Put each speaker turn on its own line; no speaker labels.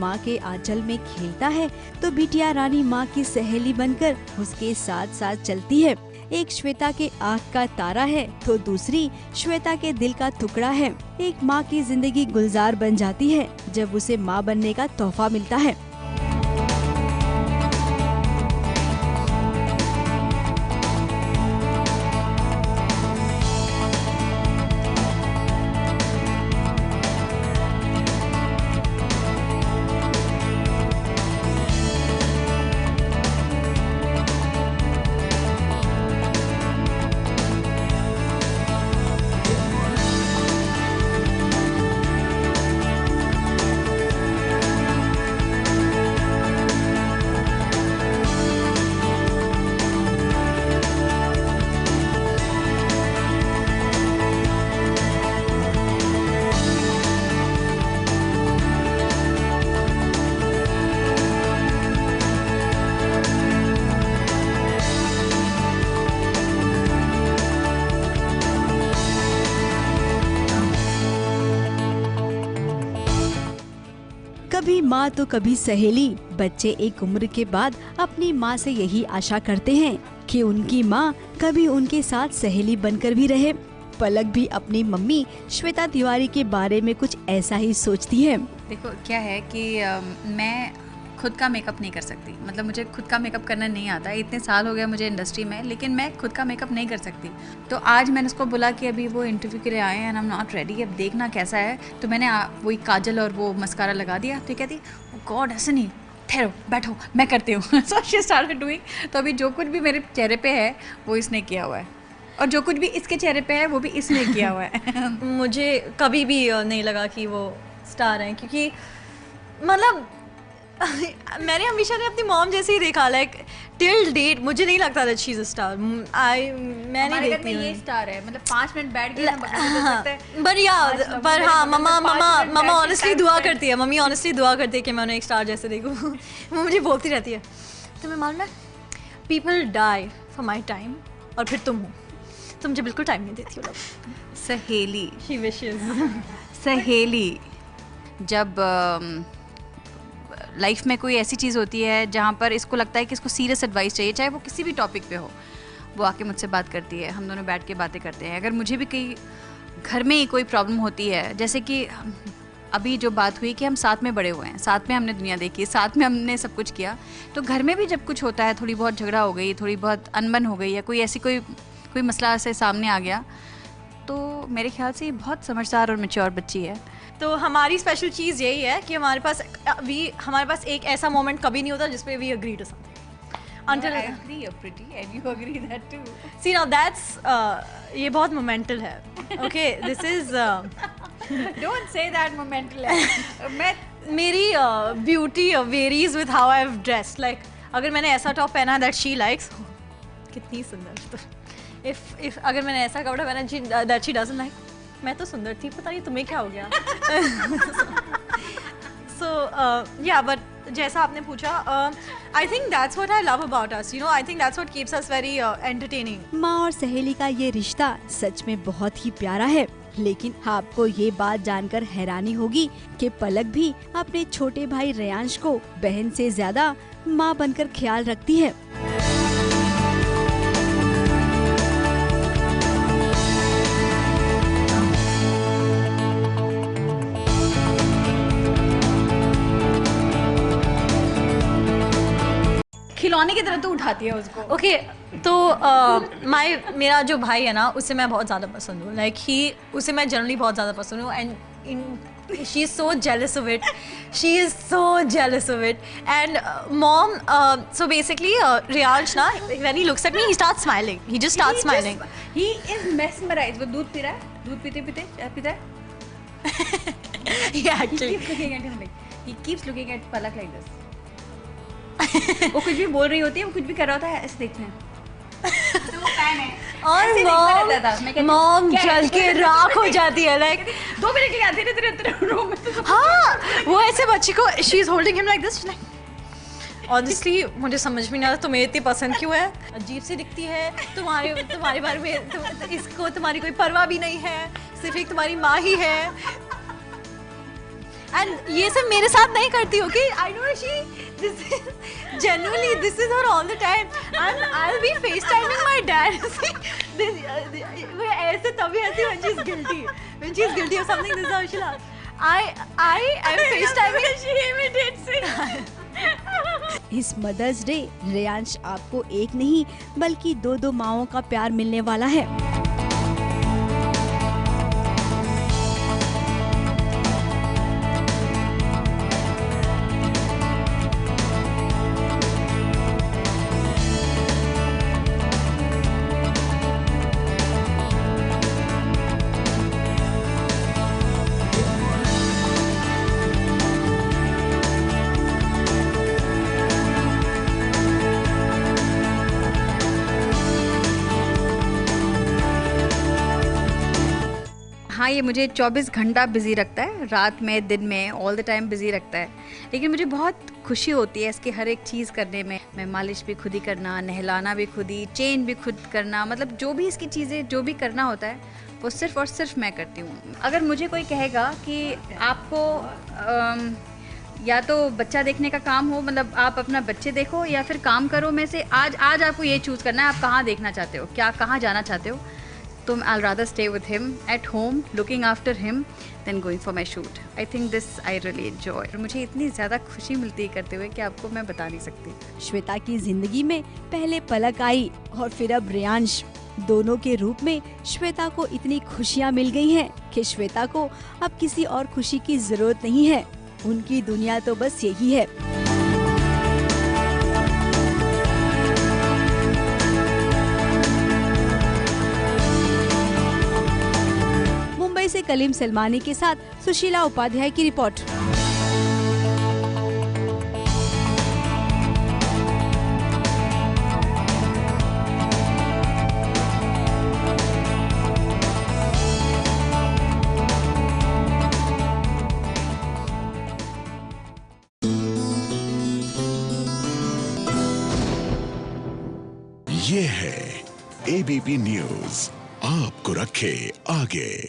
माँ के आंचल में खेलता है तो बिटिया रानी माँ की सहेली बनकर उसके साथ साथ चलती है। एक श्वेता के आँख का तारा है तो दूसरी श्वेता के दिल का टुकड़ा है। एक माँ की जिंदगी गुलजार बन जाती है जब उसे माँ बनने का तोहफा मिलता है। कभी माँ तो कभी सहेली। बच्चे एक उम्र के बाद अपनी माँ से यही आशा करते हैं कि उनकी माँ कभी उनके साथ सहेली बनकर भी रहे। पलक भी अपनी मम्मी श्वेता तिवारी के बारे में कुछ ऐसा ही सोचती है।
देखो क्या है कि मैं खुद का मेकअप नहीं कर सकती, मतलब मुझे खुद का मेकअप करना नहीं आता। इतने साल हो गए मुझे इंडस्ट्री में, लेकिन मैं खुद का मेकअप नहीं कर सकती। तो आज मैंने उसको बोला कि अभी वो इंटरव्यू के लिए आए हैं and I am not ready, अब देखना कैसा है। तो मैंने वही काजल और वो मस्कारा लगा दिया। तो कहती गॉड ऐसा नहीं, ठहरो बैठो मैं करती हूँ। So she started doing. तो अभी जो कुछ भी मेरे चेहरे पे है वो इसने किया हुआ है, और जो कुछ भी इसके चेहरे पे है वो भी इसने किया हुआ है।
मुझे कभी भी नहीं लगा कि वो स्टार हैं, क्योंकि मतलब मैंने हमेशा ने अपनी मॉम जैसे ही देखा, लाइक टिल डेट मुझे नहीं लगता that she is a star. मैं नहीं देखती हूँ
ये स्टार है, मतलब 5 मिनट बैठ के हम बता सकते हैं।
पर हाँ मम्मा ऑनेस्टली दुआ करती है, मम्मी ऑनेस्टली दुआ करती है कि मैं उन्हें एक स्टार जैसे देखूँ। वो मुझे बोलती रहती है तुम्हें मालूम है people die for my time, और फिर तुम हो, तुम मुझे बिल्कुल टाइम नहीं देती हो।
सहेली,
शी विशेस।
सहेली जब लाइफ में कोई ऐसी चीज़ होती है जहाँ पर इसको लगता है कि इसको सीरियस एडवाइस चाहिए, चाहे वो किसी भी टॉपिक पे हो, वो आके मुझसे बात करती है। हम दोनों बैठ के बातें करते हैं। अगर मुझे भी कहीं घर में ही कोई प्रॉब्लम होती है, जैसे कि अभी जो बात हुई कि हम साथ में बड़े हुए हैं, साथ में हमने दुनिया देखी, साथ में हमने सब कुछ किया, तो घर में भी जब कुछ होता है, थोड़ी बहुत झगड़ा हो गई, थोड़ी बहुत अनबन हो गई, या कोई ऐसी कोई मसला से सामने आ गया, तो मेरे ख्याल से ये बहुत समझदार और मैच्योर बच्ची है।
तो हमारी स्पेशल चीज़ यही है कि हमारे पास एक ऐसा मोमेंट कभी नहीं होता जिस पे we agree to something until
I agree, you're pretty and you agree that too.
see now that's ये बहुत मोमेंटल है। okay this is
Don't say that momental है। मैं
मेरी beauty varies with how I have dressed. Like अगर मैंने ऐसा top पहना दैट शी लाइक्स, कितनी सुंदर। तो इफ अगर मैंने ऐसा कपड़ा पहना दैट शी डजंट लाइक, मैं तो सुंदर थी, पता नहीं तुम्हें क्या हो गया। सो या बट जैसा आपने पूछा, I think that's what I love about us, you know, I think that's what keeps us very entertaining.
माँ और सहेली का ये रिश्ता सच में बहुत ही प्यारा है। लेकिन आपको ये बात जानकर हैरानी होगी कि पलक भी अपने छोटे भाई रेयांश को बहन से ज्यादा माँ बनकर ख्याल रखती है।
खिलौने की तरह तो उठाती है उसको।
ओके तो मेरा जो भाई है ना, उससे मैं बहुत ज़्यादा पसंद हूँ। लाइक उसे मैं जनरली बहुत ज़्यादा पसंद हूँ, and she is so jealous of it, she is so jealous of it. And mom, so basically Riyansh ना, when he looks at me he starts smiling, he just starts smiling.
He is mesmerised. वो दूध P रहा है, दूध पीते है।
Yeah, actually.
He keeps looking at Palak like this. वो कुछ भी बोल रही होती है, वो कुछ भी कर रहा होता है, ऐसे देखते हैं। तो वो फैन है।
और मॉम जल के राख हो जाती है। लाइक
2 मिनट के लिए आते तेरे रूम में तो।
हाँ, वो ऐसे बच्ची को she is holding him like this. Honestly मुझे समझ में नहीं आता तुम्हें इतनी पसंद क्यों है, अजीब सी दिखती है, तुम्हारे बारे में इसको तुम्हारी कोई परवाह भी नहीं है, सिर्फ एक तुम्हारी माँ ही है। एंड ये सब मेरे साथ नहीं करती हो कि I know she this generally this is her all the time and I will be face timing my dad ऐसे तभी ऐसी when she is guilty of something this how she laughs I am FaceTiming. She imitates it.
इस mother's day Reyansh आपको एक नहीं बल्कि दो माओं का प्यार मिलने वाला है।
हाँ, ये मुझे 24 घंटा बिज़ी रखता है, रात में दिन में ऑल द टाइम बिज़ी रखता है। लेकिन मुझे बहुत खुशी होती है इसकी हर एक चीज़ करने में। मैं मालिश भी खुद ही करना, नहलाना भी खुद ही, चेंज भी खुद करना, मतलब जो भी इसकी चीज़ें जो भी करना होता है वो सिर्फ़ और सिर्फ मैं करती हूँ। अगर मुझे कोई कहेगा कि आपको या तो बच्चा देखने का काम हो, मतलब आप अपना बच्चे देखो या फिर काम करो, में से आज आपको ये चूज़ करना है, आप कहाँ देखना चाहते हो, क्या कहाँ जाना चाहते हो, तो I'll rather stay with him at home looking after him than going for my shoot. I think this I really enjoy. और मुझे इतनी ज़्यादा खुशी मिलती है करते हुए कि आपको मैं बता नहीं सकती।
श्वेता की जिंदगी में पहले पलक आई और फिर अब रेयांश, दोनों के रूप में श्वेता को इतनी खुशियाँ मिल गई हैं कि श्वेता को अब किसी और खुशी की जरूरत नहीं है। उनकी दुनिया तो बस यही है। मुंबई से कलीम सलमानी के साथ सुशीला उपाध्याय की रिपोर्ट।
ये है एबीपी न्यूज़, आपको रखे आगे।